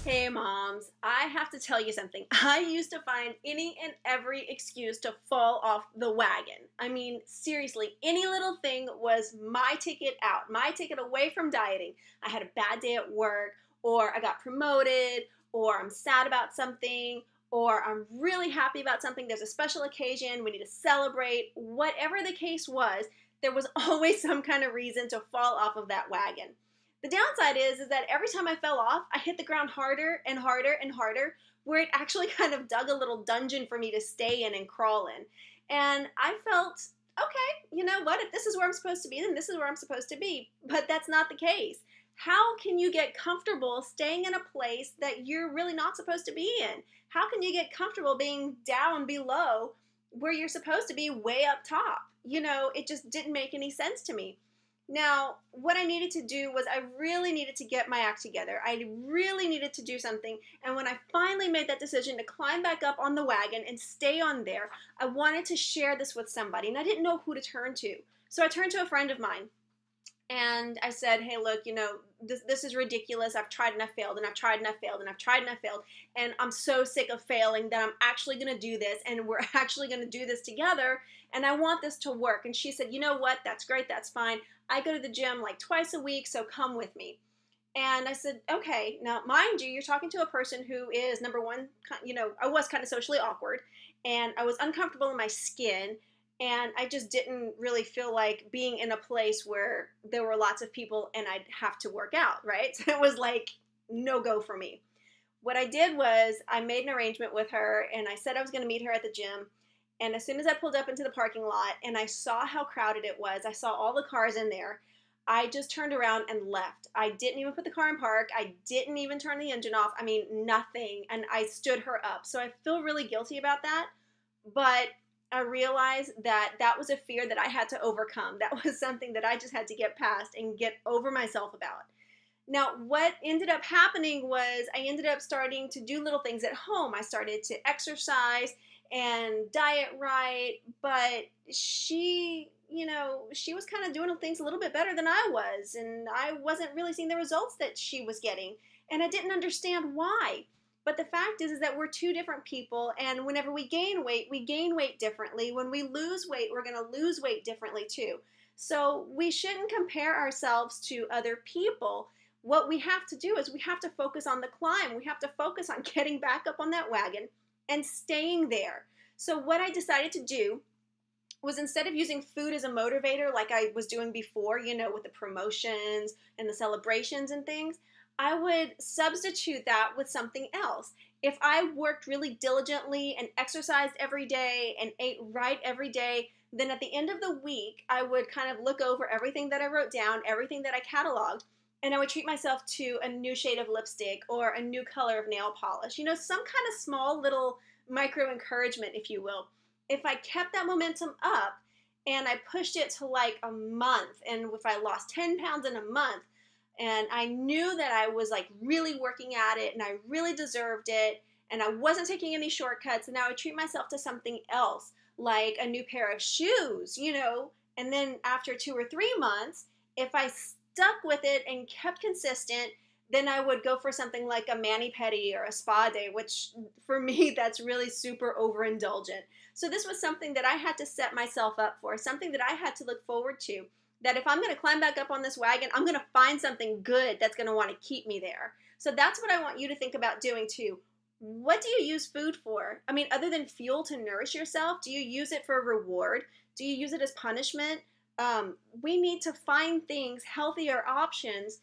Hey moms, I have to tell you something. I used to find any and every excuse to fall off the wagon. I mean, seriously, any little thing was my ticket out, my ticket away from dieting. I had a bad day at work, or I got promoted, or I'm sad about something, or I'm really happy about something. There's a special occasion, we need to celebrate. Whatever the case was, there was always some kind of reason to fall off of that wagon. The downside is that every time I fell off, I hit the ground harder and harder and harder, where it actually kind of dug a little dungeon for me to stay in and crawl in. And I felt, okay, you know what? If this is where I'm supposed to be, then this is where I'm supposed to be. But that's not the case. How can you get comfortable staying in a place that you're really not supposed to be in? How can you get comfortable being down below where you're supposed to be way up top? It just didn't make any sense to me. Now, what I needed to do was I really needed to get my act together. I really needed to do something. And when I finally made that decision to climb back up on the wagon and stay on there, I wanted to share this with somebody. And I didn't know who to turn to. So I turned to a friend of mine. And I said, hey, look, this is ridiculous. I've tried and I've failed, and I've tried and I've failed, and I've tried and I've failed. And I'm so sick of failing that I'm actually going to do this, and we're actually going to do this together. And I want this to work. And she said, you know what? That's great. That's fine. I go to the gym like twice a week, so come with me. And I said, okay. Now, mind you, you're talking to a person who is, number one, I was kind of socially awkward, and I was uncomfortable in my skin. And I just didn't really feel like being in a place where there were lots of people and I'd have to work out, right? So it was like no go for me. What I did was I made an arrangement with her, and I said I was going to meet her at the gym. And as soon as I pulled up into the parking lot and I saw how crowded it was, I saw all the cars in there, I just turned around and left. I didn't even put the car in park. I didn't even turn the engine off. I mean, nothing. And I stood her up. So I feel really guilty about that. But I realized that that was a fear that I had to overcome. That was something that I just had to get past and get over myself about. Now, what ended up happening was I ended up starting to do little things at home. I started to exercise and diet right, but she was kind of doing things a little bit better than I was, and I wasn't really seeing the results that she was getting, and I didn't understand why. But the fact is that we're two different people, and whenever we gain weight differently. When we lose weight, we're going to lose weight differently too. So we shouldn't compare ourselves to other people. What we have to do is we have to focus on the climb. We have to focus on getting back up on that wagon and staying there. So what I decided to do was, instead of using food as a motivator like I was doing before, with the promotions and the celebrations and things, I would substitute that with something else. If I worked really diligently and exercised every day and ate right every day, then at the end of the week, I would kind of look over everything that I wrote down, everything that I cataloged, and I would treat myself to a new shade of lipstick or a new color of nail polish. Some kind of small little micro encouragement, if you will. If I kept that momentum up and I pushed it to like a month, and if I lost 10 pounds in a month, and I knew that I was like really working at it and I really deserved it, and I wasn't taking any shortcuts, and I would treat myself to something else, like a new pair of shoes, and then after 2 or 3 months, if I stuck with it and kept consistent, then I would go for something like a mani-pedi or a spa day, which for me, that's really super overindulgent. So this was something that I had to set myself up for, something that I had to look forward to, that if I'm going to climb back up on this wagon, I'm going to find something good that's going to want to keep me there. So that's what I want you to think about doing too. What do you use food for? I mean, other than fuel to nourish yourself, do you use it for a reward? Do you use it as punishment? We need to find things, healthier options,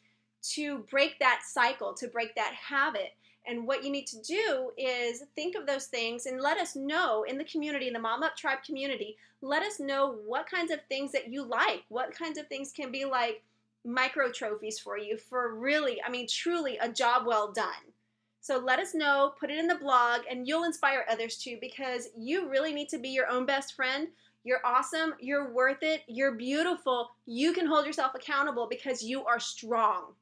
to break that cycle, to break that habit. And what you need to do is think of those things and let us know in the community, in the MomUP Tribe community, let us know what kinds of things that you like, what kinds of things can be like micro trophies for you for really, truly a job well done. So let us know, put it in the blog, and you'll inspire others too, because you really need to be your own best friend. You're awesome, you're worth it, you're beautiful, you can hold yourself accountable because you are strong.